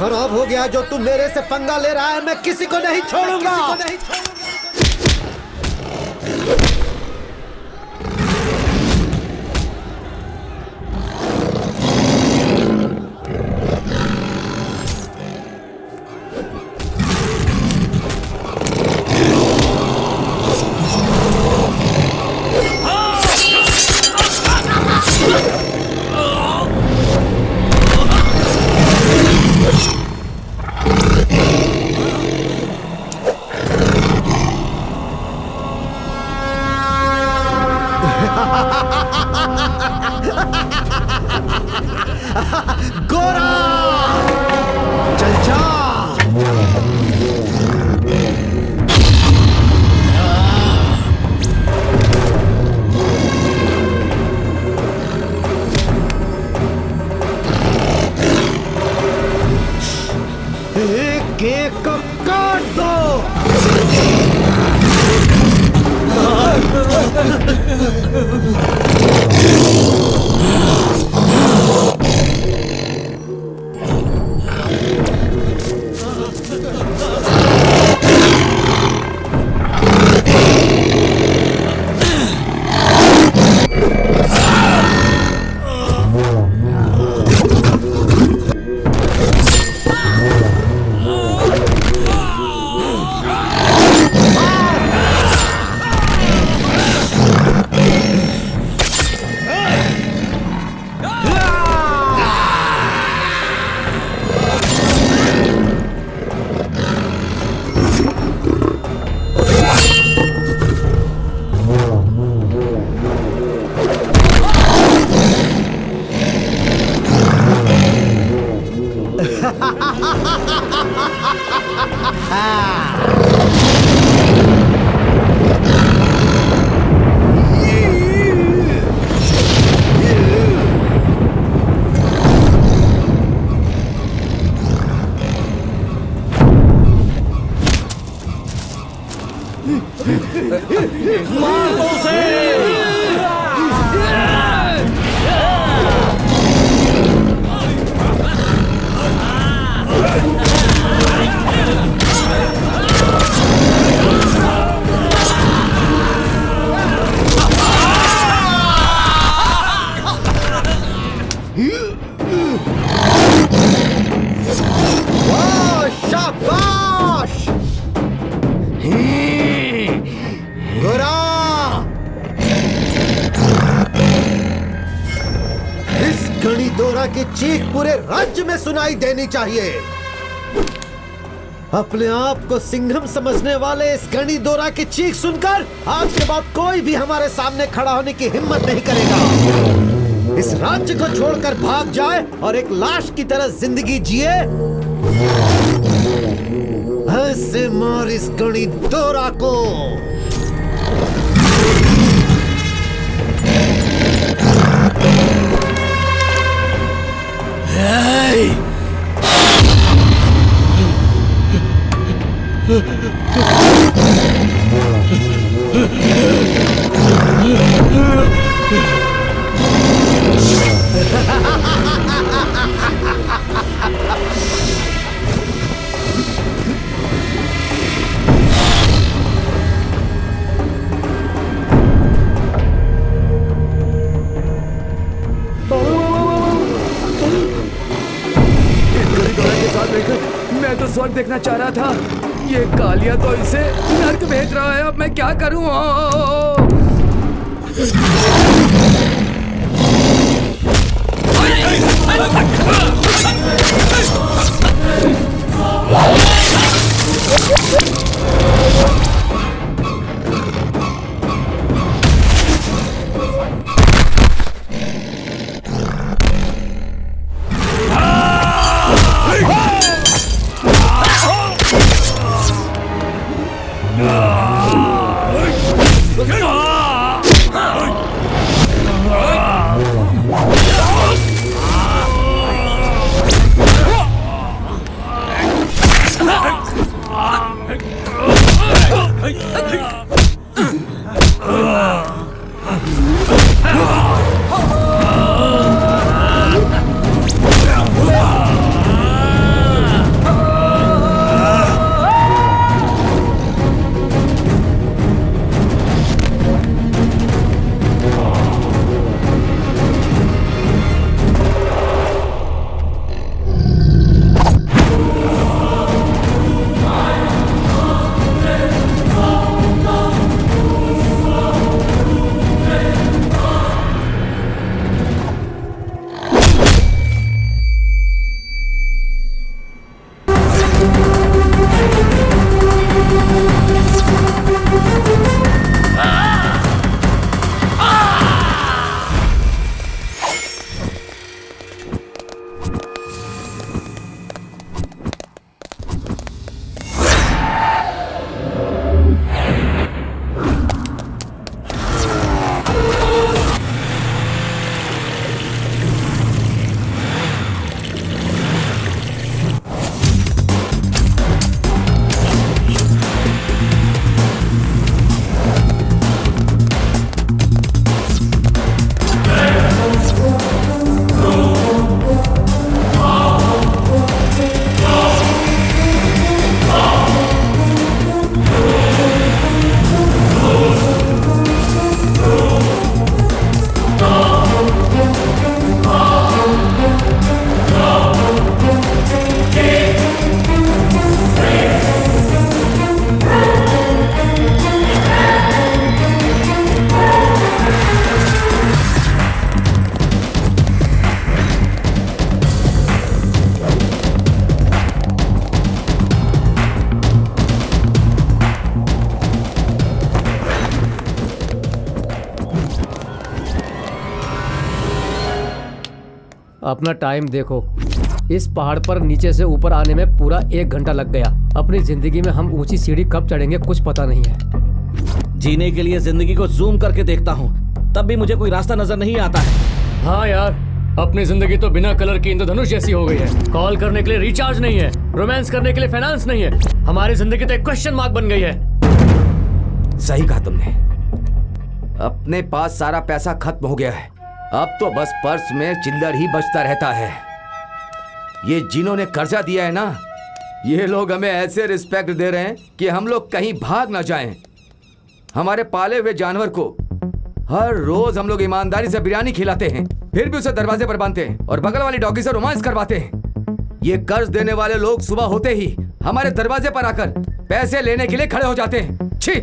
खराब हो गया जो तू मेरे से पंगा ले रहा है। मैं किसी को नहीं छोड़ूंगा। गोरा चल जा। एक एक को काट दो। की चीख पूरे राज्य में सुनाई देनी चाहिए। अपने आप को सिंघम समझने वाले इस गणिदोरा की चीख सुनकर आज के बाद कोई भी हमारे सामने खड़ा होने की हिम्मत नहीं करेगा। इस राज्य को छोड़कर भाग जाए और एक लाश की तरह जिंदगी जिए। ऐसे मार इस गणिदोरा को। मैं तो स्वर्ग देखना चाह रहा था। ये कालिया तो इसे नर्क भेज रहा है। अब मैं क्या करूं? अपना टाइम देखो। इस पहाड़ पर नीचे से ऊपर आने में पूरा 1 घंटा लग गया। अपनी जिंदगी में हम ऊंची सीढ़ी कब चढ़ेंगे कुछ पता नहीं है। जीने के लिए जिंदगी को जूम करके देखता हूँ, तब भी मुझे कोई रास्ता नजर नहीं आता है। हाँ यार, अपनी जिंदगी तो बिना कलर की इंद्रधनुष जैसी हो गई है। कॉल करने के लिए रिचार्ज नहीं है, रोमांस करने के लिए फाइनेंस नहीं है। हमारी जिंदगी तो एक क्वेश्चन मार्क बन गई है। सही कहा तुमने। अपने पास सारा पैसा खत्म हो गया है, अब तो बस पर्स में चिल्लर ही बचता रहता है। ये जिन्होंने कर्जा दिया है ना, ये लोग हमें ऐसे रिस्पेक्ट दे रहे हैं कि हम लोग कहीं भाग ना जाएं। हमारे पाले हुए जानवर को हर रोज हम लोग ईमानदारी से बिरयानी खिलाते हैं, फिर भी उसे दरवाजे पर बांधते हैं और बगल वाली डॉगी से रोमांस करवाते हैं। ये कर्ज देने वाले लोग सुबह होते ही हमारे दरवाजे पर आकर पैसे लेने के लिए खड़े हो जाते हैं। छी!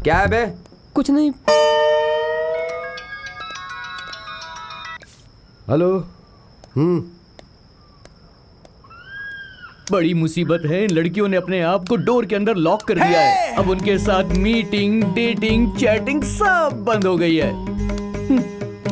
क्या है बे? कुछ नहीं। हेलो। बड़ी मुसीबत है, इन लड़कियों ने अपने आप को डोर के अंदर लॉक कर दिया है। अब उनके साथ मीटिंग, डेटिंग, चैटिंग सब बंद हो गई है।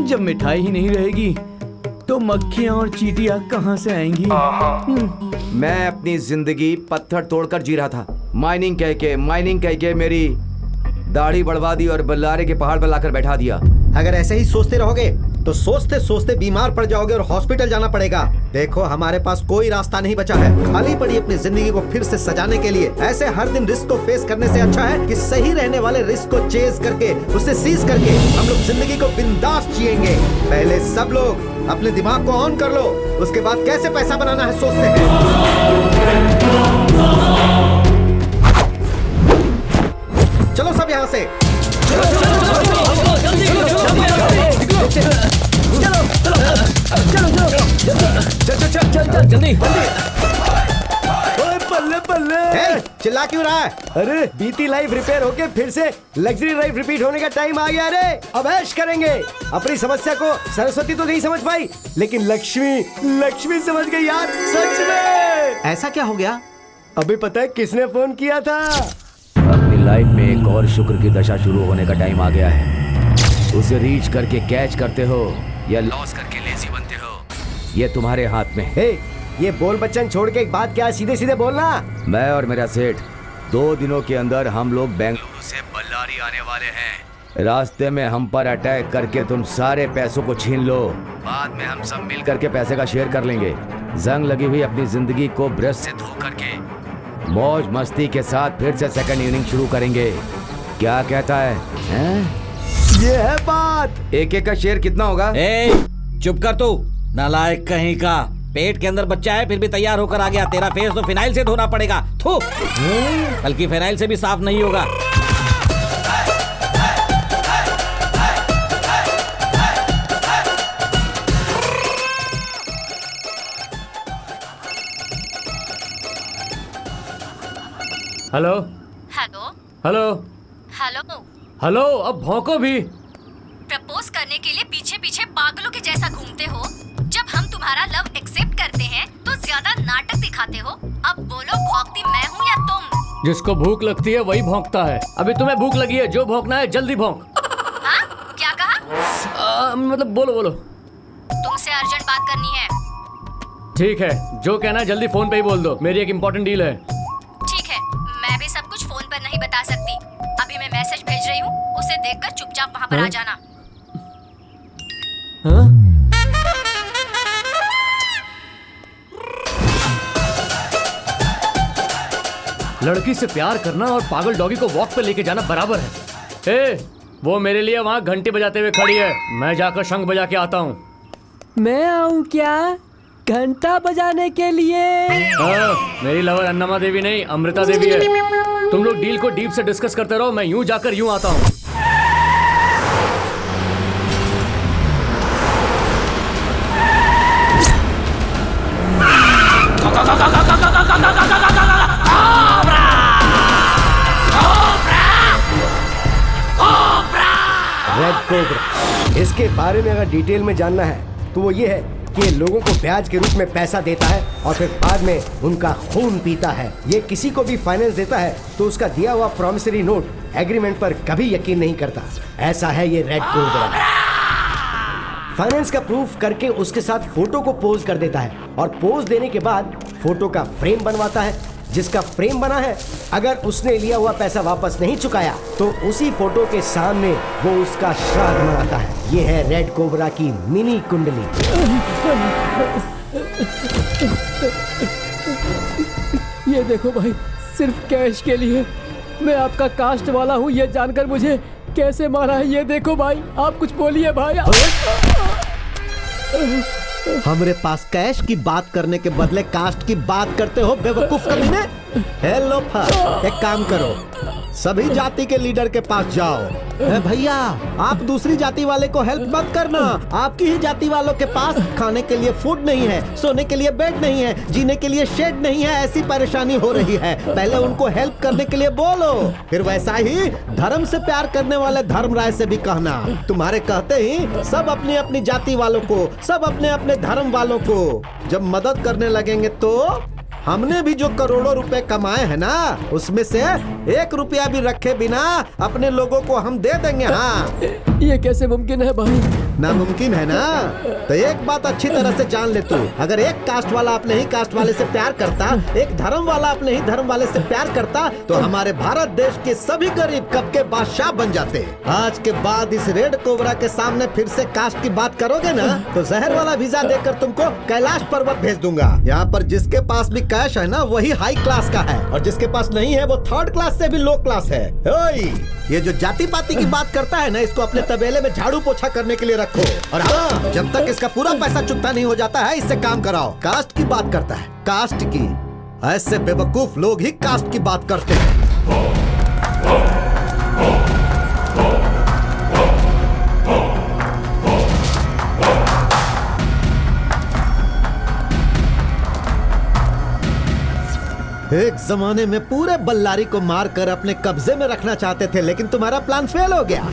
जब मिठाई ही नहीं रहेगी तो मक्खियां और चींटियां कहां से आएंगी? मैं अपनी जिंदगी पत्थर तोड़कर जी रहा था। माइनिंग कह के मेरी दाढ़ी बढ़वा दी और बल्लारे के पहाड़ पर लाकर बैठा दिया। अगर ऐसे ही सोचते रहोगे तो सोचते सोचते बीमार पड़ जाओगे और हॉस्पिटल जाना पड़ेगा। देखो, हमारे पास कोई रास्ता नहीं बचा है, खाली पड़ी अपनी जिंदगी को फिर से सजाने के लिए। ऐसे हर दिन रिस्क को फेस करने से अच्छा है कि सही रहने वाले रिस्क को चेज करके, उसे सीज करके हम लोग जिंदगी को बिंदास जिएंगे। पहले सब लोग अपने दिमाग को ऑन कर लो, उसके बाद कैसे पैसा बनाना है सोचते हैं। चलो सब यहाँ से। चल जल्दी। बल्ले बल्ले। चिल्ला क्यों रहा है? अरे बीती लाइफ रिपेयर होके फिर से लग्जरी लाइफ रिपीट होने का टाइम आ गया। रे अब ऐश करेंगे। अपनी समस्या को सरस्वती तो नहीं समझ पाई, लेकिन लक्ष्मी समझ गई यार, सच में। ऐसा क्या हो गया? अभी पता है किसने फोन किया था? अपनी लाइफ में एक और शुक्र की दशा शुरू होने का टाइम आ गया है। उसे रीच करके कैच करते हो या लॉस करके लेजी बनते हो, ये तुम्हारे हाथ में है। ये बोल बच्चन छोड़ के एक बात क्या, सीधे सीधे बोलना। मैं और मेरा सेठ 2 दिनों के अंदर हम लोग बेंगलुरु से बल्लारी आने वाले हैं। रास्ते में हम पर अटैक करके तुम सारे पैसों को छीन लो, बाद में हम सब मिल करके पैसे का शेयर कर लेंगे। जंग लगी हुई अपनी जिंदगी को ब्रश से धो करके मौज मस्ती के साथ फिर से सेकंड इनिंग शुरू करेंगे। क्या कहता है, हैं? ये है बात। एक का शेयर कितना होगा? चुप कर तू, नालायक कहीं का। पेट के अंदर बच्चा है फिर भी तैयार होकर आ गया। तेरा फेस तो फिनाइल से धोना पड़ेगा। थू, बल्कि फिनाइल से भी साफ नहीं होगा। Hello hello hello hello. Hello, अब भौंको भी। प्रपोज करने के लिए पीछे पीछे पागलों के जैसा घूमते हो। जब हम तुम्हारा लव एक्सेप्ट करते हैं तो ज्यादा नाटक दिखाते हो। अब बोलो, भौंकती मैं हूँ या तुम? जिसको भूख लगती है वही भौंकता है। अभी तुम्हें भूख लगी है, जो भौंकना है जल्दी भौंक। हाँ? क्या कहा? मतलब बोलो। तुमसे अर्जेंट बात करनी है। ठीक है, जो कहना है जल्दी फोन पे ही बोल दो, मेरी एक इम्पोर्टेंट डील है। ठीक है, मैं भी सब कुछ फोन पर नहीं बता सकती। अभी मैं मैसेज भेज रही हूँ, उसे देखकर चुपचाप वहाँ पर आ जाना। हाँ? लड़की से प्यार करना और पागल डॉगी को वॉक पे लेके जाना बराबर है। वो मेरे लिए वहाँ घंटी बजाते हुए खड़ी है, मैं जाकर शंख बजा के आता हूँ। मैं आऊँ क्या घंटा बजाने के लिए? मेरी लवर अन्नमा देवी नहीं, अमृता देवी है। तुम लोग डील को डीप से डिस्कस करते रहो, मैं यूं जाकर यूं आता हूँ। रेड कोबरा, इसके बारे में अगर डिटेल में जानना है तो वो ये है कि ये लोगों को ब्याज के रूप में पैसा देता है और फिर बाद में उनका खून पीता है। ये किसी को भी फाइनेंस देता है तो उसका दिया हुआ प्रॉमिसरी नोट एग्रीमेंट पर कभी यकीन नहीं करता। ऐसा है ये रेड कोबरा। फाइनेंस का प्रूफ करके उसके साथ फोटो को पोज कर देता है और पोज देने के बाद फोटो का फ्रेम बनवाता है। जिसका फ्रेम बना है, अगर उसने लिया हुआ पैसा वापस नहीं चुकाया तो उसी फोटो के सामने वो उसका श्राद्ध मनाता है। ये है रेड कोबरा की मिनी कुंडली। ये देखो भाई, सिर्फ कैश के लिए मैं आपका कास्ट वाला हूँ ये जानकर मुझे कैसे मारा है। ये देखो भाई, आप कुछ बोलिए भाई। हमरे पास कैश की बात करने के बदले कास्ट की बात करते हो बेवकूफ कमीने। हेलो एक काम करो, सभी जाति के लीडर के पास जाओ। भैया, आप दूसरी जाति वाले को हेल्प मत करना। आपकी ही जाति वालों के पास खाने के लिए फूड नहीं है, सोने के लिए बेड नहीं है, जीने के लिए शेड नहीं है, ऐसी परेशानी हो रही है। पहले उनको हेल्प करने के लिए बोलो, फिर वैसा ही धर्म से प्यार करने वाले धर्मराय से भी कहना। तुम्हारे कहते ही सब अपनी अपनी जाति वालों को, सब अपने अपने धर्म वालों को जब मदद करने लगेंगे तो हमने भी जो करोड़ों रुपए कमाए हैं ना, उसमें से 1 रुपया भी रखे बिना अपने लोगों को हम दे देंगे। हाँ, ये कैसे मुमकिन है भाई? नामुमकिन है ना? तो एक बात अच्छी तरह से जान ले तू, अगर एक कास्ट वाला अपने ही कास्ट वाले से प्यार करता, एक धर्म वाला अपने ही धर्म वाले से प्यार करता, तो हमारे भारत देश के सभी गरीब कब के बादशाह बन जाते। आज के बाद इस रेड कोबरा के सामने फिर से कास्ट की बात करोगे ना, तो जहर वाला वीजा देकर तुमको कैलाश पर्वत भेज दूंगा। यहाँ पर जिसके पास भी कैश है ना, वही हाई क्लास का है, और जिसके पास नहीं है वो 3rd क्लास से भी लो क्लास है। ओए, ये जो जाति पाति की बात करता है ना, इसको अपने तबेले में झाड़ू पोछा करने के लिए रखो। और हाँ, जब तक इसका पूरा पैसा चुकता नहीं हो जाता है, इससे काम कराओ। कास्ट की बात करता है, कास्ट की। ऐसे बेवकूफ लोग ही कास्ट की बात करते हैं। एक जमाने में पूरे बल्लारी को मारकर अपने कब्जे में रखना चाहते थे, लेकिन तुम्हारा प्लान फेल हो गया।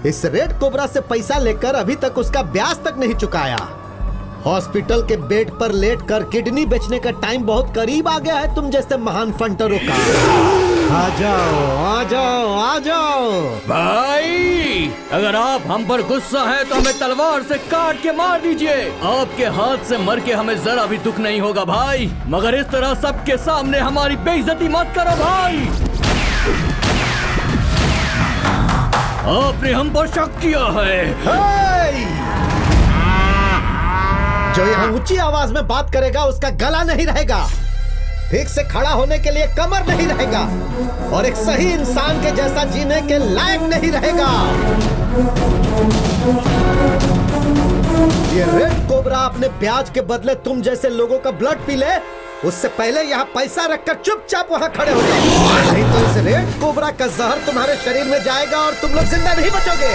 इस रेड कोबरा से पैसा लेकर अभी तक उसका ब्याज तक नहीं चुकाया। हॉस्पिटल के बेड पर लेटकर किडनी बेचने का टाइम बहुत करीब आ गया है तुम जैसे महान फंटरों का। आ जाओ, आ जाओ, आ जाओ। भाई, अगर आप हम पर गुस्सा है तो हमें तलवार से काट के मार दीजिए। आपके हाथ से मर के हमें जरा भी दुख नहीं होगा भाई, मगर इस तरह सबके सामने हमारी बेइज्जती मत करो भाई। आपने हम पर शक किया है। जो यहाँ ऊंची आवाज में बात करेगा उसका गला नहीं रहेगा, ठीक से खड़ा होने के लिए कमर नहीं रहेगा, और एक सही इंसान के जैसा जीने के लायक नहीं रहेगा। ये रेड कोबरा अपने ब्याज के बदले तुम जैसे लोगों का ब्लड पी ले, उससे पहले यहाँ पैसा रखकर चुपचाप वहाँ खड़े हो जाओ, नहीं तो इस रेड कोबरा का जहर तुम्हारे शरीर में जाएगा और तुम लोग जिंदा नहीं बचोगे।